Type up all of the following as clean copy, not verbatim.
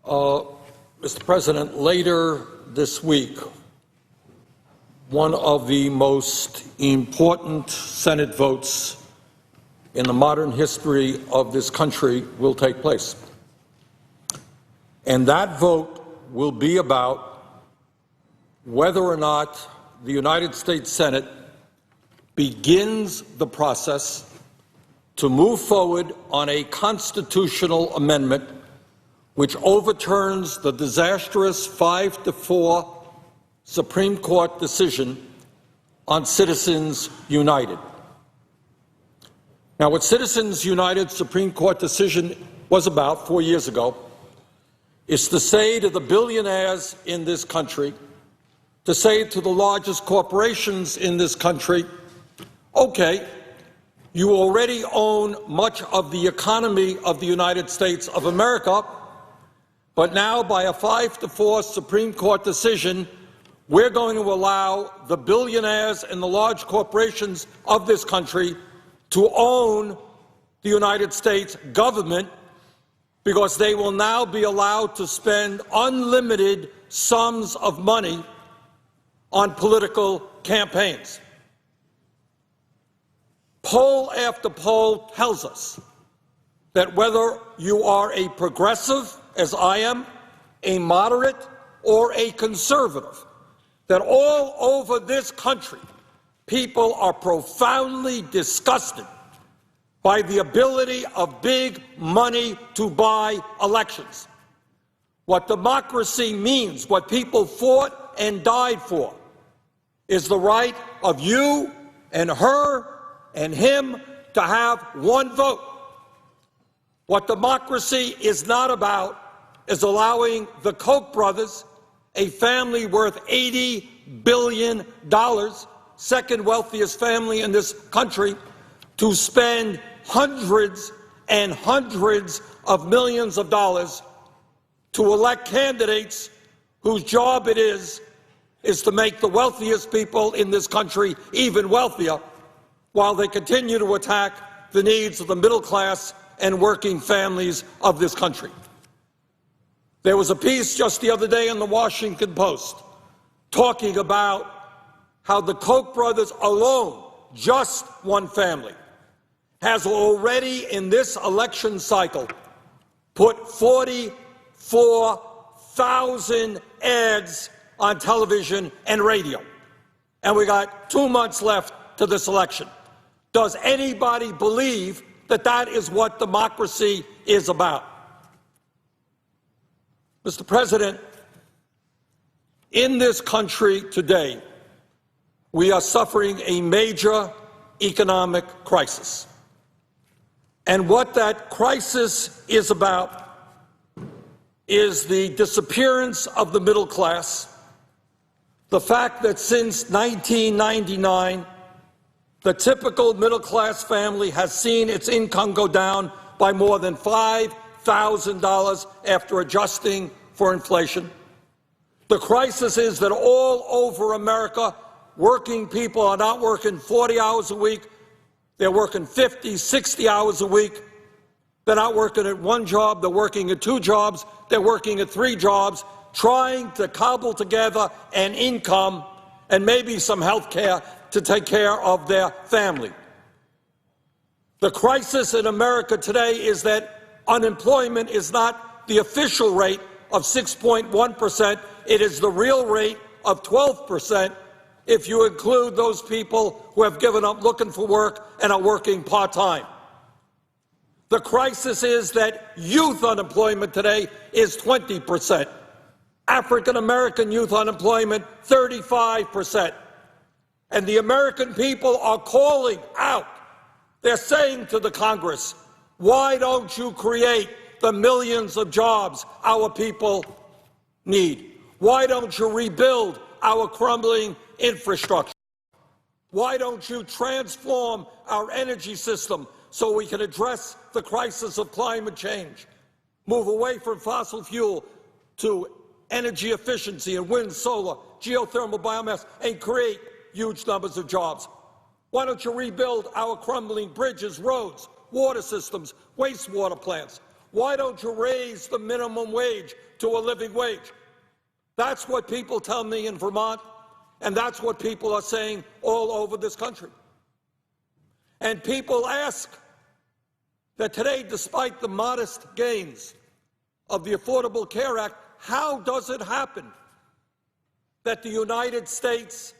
Mr. President, later this week, one of the most important Senate votes in the modern history of this country will take place. And that vote will be about whether or not the United States Senate begins the process to move forward on a constitutional amendment which overturns the disastrous 5-4 Supreme Court decision on Citizens United. Now, what Citizens United Supreme Court decision was about 4 years ago is to say to the billionaires in this country, to say to the largest corporations in this country, okay, you already own much of the economy of the United States of America, but now by a 5-4 Supreme Court decision, we're going to allow the billionaires and the large corporations of this country to own the United States government because they will now be allowed to spend unlimited sums of money on political campaigns. Poll after poll tells us that whether you are a progressive, as I am, a moderate, or a conservative, that all over this country, people are profoundly disgusted by the ability of big money to buy elections. What democracy means, what people fought and died for, is the right of you and her and him to have one vote. What democracy is not about is allowing the Koch brothers, a family worth $80 billion, second wealthiest family in this country, to spend hundreds and hundreds of millions of dollars to elect candidates whose job it is to make the wealthiest people in this country even wealthier, while they continue to attack the needs of the middle class and working families of this country. There was a piece just the other day in the Washington Post talking about how the Koch brothers alone, just one family, has already in this election cycle put 44,000 ads on television and radio. And we got 2 months left to this election. Does anybody believe that that is what democracy is about? Mr. President, in this country today, we are suffering a major economic crisis. And what that crisis is about is the disappearance of the middle class, the fact that since 1999, the typical middle-class family has seen its income go down by more than $5,000 after adjusting for inflation. The crisis is that all over America, working people are not working 40 hours a week. They're working 50, 60 hours a week. They're not working at one job. They're working at 2 jobs. They're working at 3 jobs, trying to cobble together an income and maybe some health care to take care of their family. The crisis in America today is that unemployment is not the official rate of 6.1%. It is the real rate of 12% if you include those people who have given up looking for work and are working part-time. The crisis is that youth unemployment today is 20%. African-American youth unemployment, 35%. And the American people are calling out. They're saying to the Congress, why don't you create the millions of jobs our people need? Why don't you rebuild our crumbling infrastructure? Why don't you transform our energy system so we can address the crisis of climate change, move away from fossil fuel to energy efficiency and wind, solar, geothermal, biomass, and create huge numbers of jobs? Why don't you rebuild our crumbling bridges, roads, water systems, wastewater plants? Why don't you raise the minimum wage to a living wage? That's what people tell me in Vermont, and that's what people are saying all over this country. And people ask that today, despite the modest gains of the Affordable Care Act, how does it happen that the United States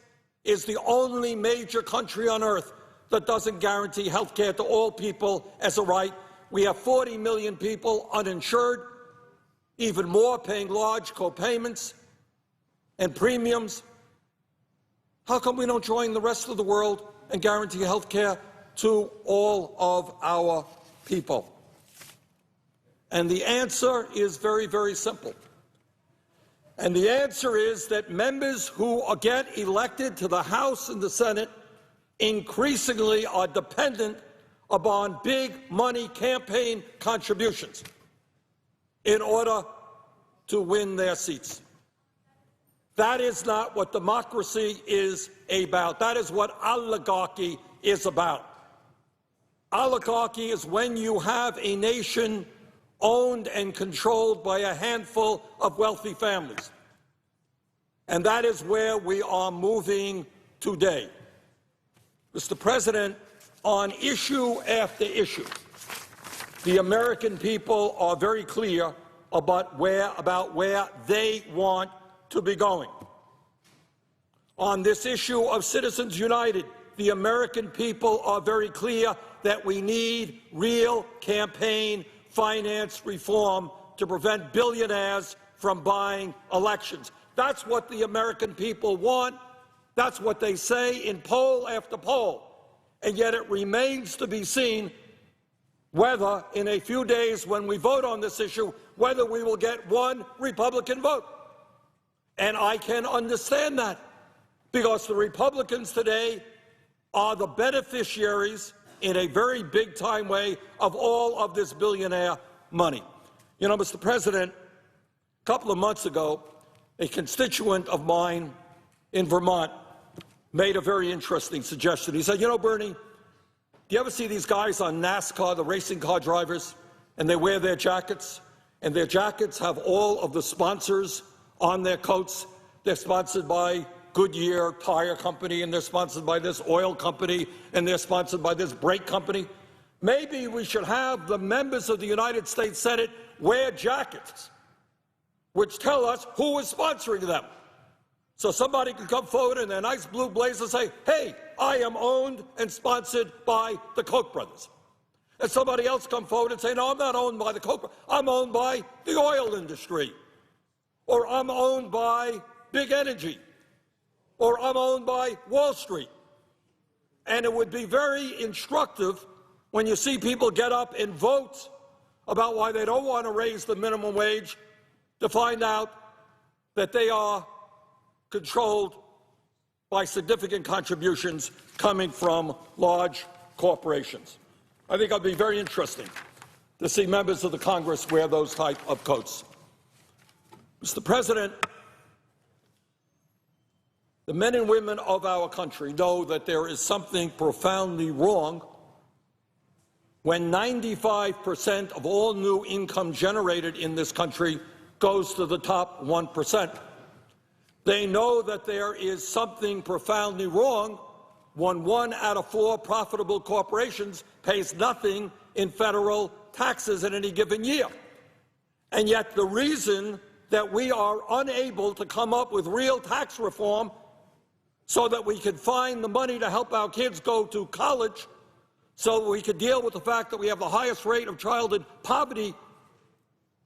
is the only major country on earth that doesn't guarantee health care to all people as a right? We have 40 million people uninsured, even more paying large co-payments and premiums. How come we don't join the rest of the world and guarantee health care to all of our people? And the answer is very, very simple. And the answer is that members who get elected to the House and the Senate increasingly are dependent upon big money campaign contributions in order to win their seats. That is not what democracy is about. That is what oligarchy is about. Oligarchy is when you have a nation owned and controlled by a handful of wealthy families. And that is where we are moving today. Mr. President, on issue after issue, the American people are very clear about where they want to be going. On this issue of Citizens United, the American people are very clear that we need real campaign finance reform to prevent billionaires from buying elections. That's what the American people want. That's what they say in poll after poll. And yet it remains to be seen whether, in a few days when we vote on this issue, whether we will get one Republican vote. And I can understand that, because the Republicans today are the beneficiaries in a very big-time way of all of this billionaire money. You know, Mr. President, a couple of months ago, a constituent of mine in Vermont made a very interesting suggestion. He said, you know, Bernie, do you ever see these guys on NASCAR, the racing car drivers, and they wear their jackets, and their jackets have all of the sponsors on their coats? They're sponsored by Goodyear Tire Company, and they're sponsored by this oil company, and they're sponsored by this brake company. Maybe we should have the members of the United States Senate wear jackets which tell us who is sponsoring them. So somebody can come forward in their nice blue blazer and say, hey, I am owned and sponsored by the Koch brothers. And somebody else come forward and say, no, I'm not owned by the Koch brothers. I'm owned by the oil industry. Or I'm owned by big energy. Or I'm owned by Wall Street. And it would be very instructive when you see people get up and vote about why they don't want to raise the minimum wage, to find out that they are controlled by significant contributions coming from large corporations. I think it'll be very interesting to see members of the Congress wear those type of coats. Mr. President, the men and women of our country know that there is something profoundly wrong when 95% of all new income generated in this country goes to the top 1%. They know that there is something profoundly wrong when 1 out of 4 profitable corporations pays nothing in federal taxes in any given year. And yet the reason that we are unable to come up with real tax reform so that we can find the money to help our kids go to college, so we can deal with the fact that we have the highest rate of childhood poverty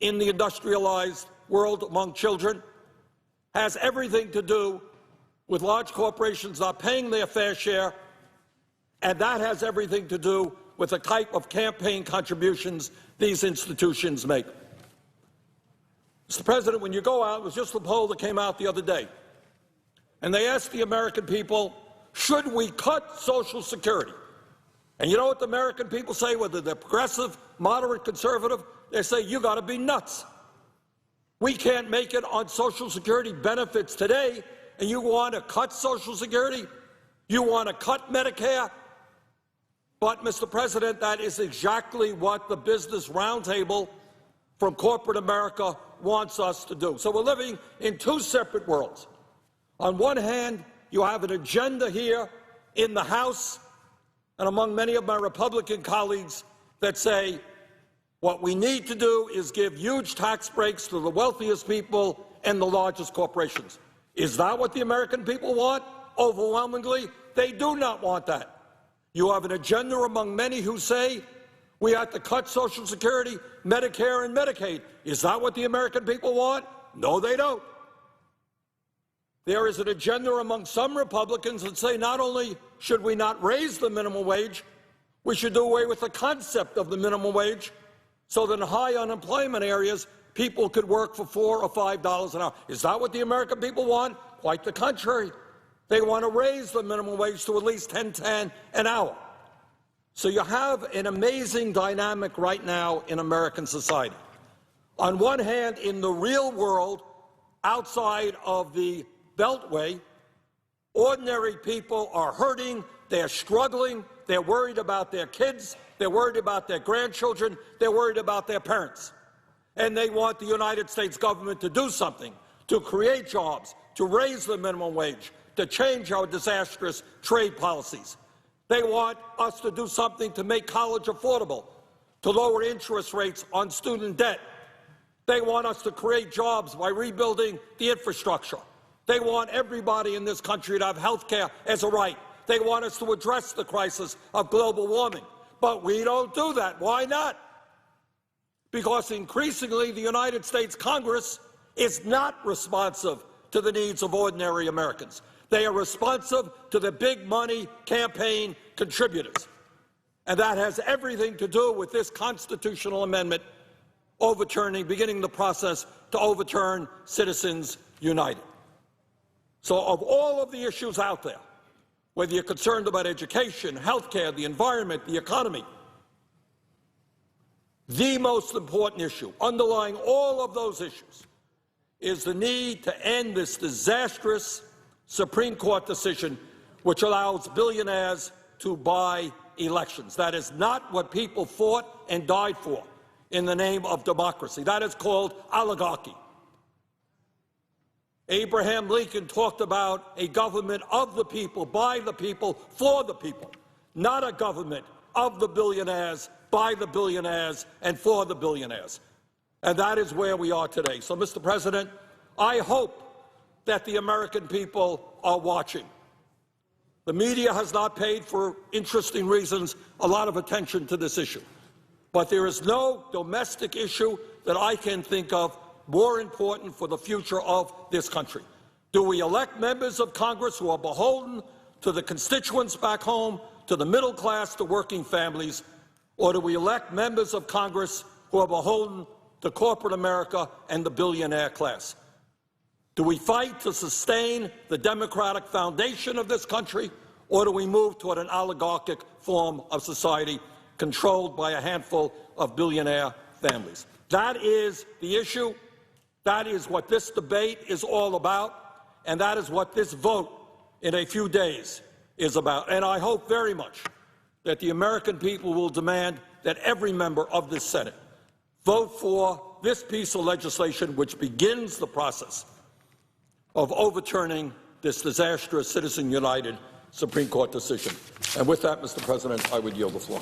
in the industrialized world among children, has everything to do with large corporations not paying their fair share, and that has everything to do with the type of campaign contributions these institutions make. Mr. President, when you go out, it was just a poll that came out the other day, and they asked the American people, should we cut Social Security? And you know what the American people say, whether they're progressive, moderate, conservative? They say, you got to be nuts. We can't make it on Social Security benefits today, and you want to cut Social Security? You want to cut Medicare? But, Mr. President, that is exactly what the Business Roundtable from corporate America wants us to do. So we're living in two separate worlds. On one hand, you have an agenda here in the House and among many of my Republican colleagues that say what we need to do is give huge tax breaks to the wealthiest people and the largest corporations. Is that what the American people want? Overwhelmingly, they do not want that. You have an agenda among many who say we have to cut Social Security, Medicare, and Medicaid. Is that what the American people want? No, they don't. There is an agenda among some Republicans that say not only should we not raise the minimum wage, we should do away with the concept of the minimum wage so that in high unemployment areas, people could work for $4 or $5 an hour. Is that what the American people want? Quite the contrary. They want to raise the minimum wage to at least $10.10 an hour. So you have an amazing dynamic right now in American society. On one hand, in the real world, outside of the Beltway, ordinary people are hurting, they're struggling, they're worried about their kids, they're worried about their grandchildren, they're worried about their parents. And they want the United States government to do something, to create jobs, to raise the minimum wage, to change our disastrous trade policies. They want us to do something to make college affordable, to lower interest rates on student debt. They want us to create jobs by rebuilding the infrastructure. They want everybody in this country to have health care as a right. They want us to address the crisis of global warming. But we don't do that. Why not? Because increasingly the United States Congress is not responsive to the needs of ordinary Americans. They are responsive to the big money campaign contributors. And that has everything to do with this constitutional amendment beginning the process to overturn Citizens United. So of all of the issues out there, whether you're concerned about education, health care, the environment, the economy, the most important issue underlying all of those issues is the need to end this disastrous Supreme Court decision which allows billionaires to buy elections. That is not what people fought and died for in the name of democracy. That is called oligarchy. Abraham Lincoln talked about a government of the people, by the people, for the people, not a government of the billionaires, by the billionaires, and for the billionaires. And that is where we are today. So, Mr. President, I hope that the American people are watching. The media has not paid, for interesting reasons, a lot of attention to this issue. But there is no domestic issue that I can think of more important for the future of this country. Do we elect members of Congress who are beholden to the constituents back home, to the middle class, to working families, or do we elect members of Congress who are beholden to corporate America and the billionaire class? Do we fight to sustain the democratic foundation of this country, or do we move toward an oligarchic form of society controlled by a handful of billionaire families? That is the issue. That is what this debate is all about, and that is what this vote in a few days is about. And I hope very much that the American people will demand that every member of this Senate vote for this piece of legislation which begins the process of overturning this disastrous Citizens United Supreme Court decision. And with that, Mr. President, I would yield the floor.